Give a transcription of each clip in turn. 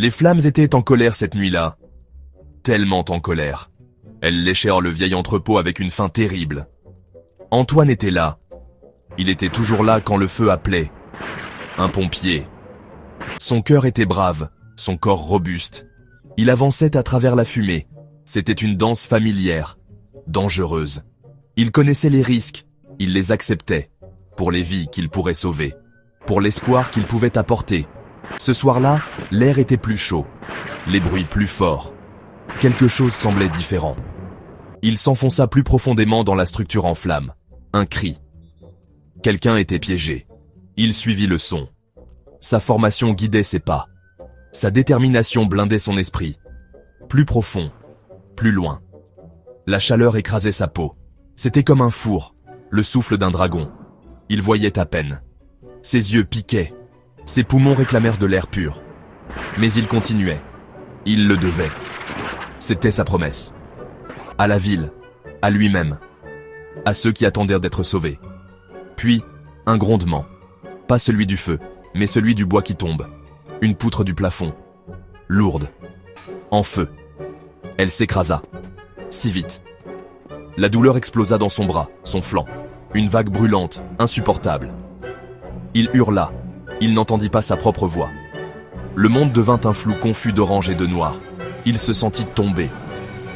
Les flammes étaient en colère cette nuit-là. Tellement en colère. Elles léchèrent le vieil entrepôt avec une faim terrible. Antoine était là. Il était toujours là quand le feu appelait. Un pompier. Son cœur était brave, son corps robuste. Il avançait à travers la fumée. C'était une danse familière, dangereuse. Il connaissait les risques, il les acceptait, pour les vies qu'il pourrait sauver, pour l'espoir qu'il pouvait apporter. Ce soir-là, l'air était plus chaud, les bruits plus forts. Quelque chose semblait différent. Il s'enfonça plus profondément dans la structure en flammes. Un cri. Quelqu'un était piégé. Il suivit le son. Sa formation guidait ses pas. Sa détermination blindait son esprit. Plus profond, plus loin. La chaleur écrasait sa peau. C'était comme un four, le souffle d'un dragon. Il voyait à peine. Ses yeux piquaient. Ses poumons réclamèrent de l'air pur. Mais il continuait. Il le devait. C'était sa promesse. À la ville, à lui-même, à ceux qui attendèrent d'être sauvés. Puis, un grondement. Pas celui du feu, mais celui du bois qui tombe. Une poutre du plafond. Lourde. En feu. Elle s'écrasa. Si vite. La douleur explosa dans son bras, son flanc. Une vague brûlante, insupportable. Il hurla. Il n'entendit pas sa propre voix. Le monde devint un flou confus d'orange et de noir. Il se sentit tomber.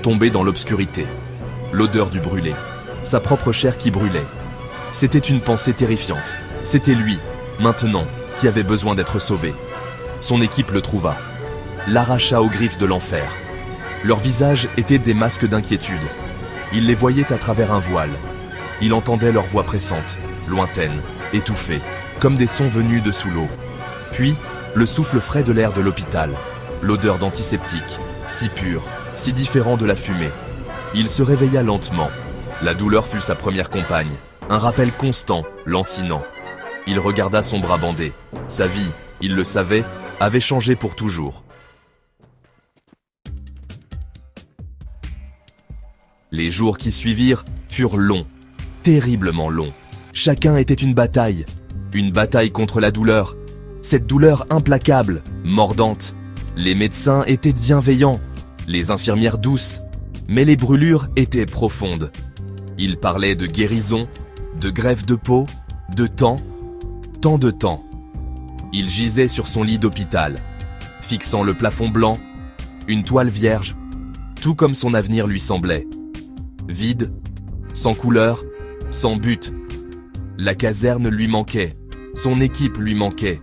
Tomber dans l'obscurité. L'odeur du brûlé. Sa propre chair qui brûlait. C'était une pensée terrifiante. C'était lui, maintenant, qui avait besoin d'être sauvé. Son équipe le trouva. L'arracha aux griffes de l'enfer. Leurs visages étaient des masques d'inquiétude. Il les voyait à travers un voile. Il entendait leurs voix pressantes, lointaines, étouffées, comme des sons venus de sous l'eau. Puis, le souffle frais de l'air de l'hôpital. L'odeur d'antiseptique, si pure, si différent de la fumée. Il se réveilla lentement. La douleur fut sa première compagne. Un rappel constant, lancinant. Il regarda son bras bandé. Sa vie, il le savait, avait changé pour toujours. Les jours qui suivirent furent longs, terriblement longs. Chacun était une bataille contre la douleur. Cette douleur implacable, mordante. Les médecins étaient bienveillants, les infirmières douces, mais les brûlures étaient profondes. Ils parlaient de guérison, de greffe de peau, de temps, tant de temps. Il gisait sur son lit d'hôpital, fixant le plafond blanc, une toile vierge, tout comme son avenir lui semblait. Vide, sans couleur, sans but. La caserne lui manquait, son équipe lui manquait.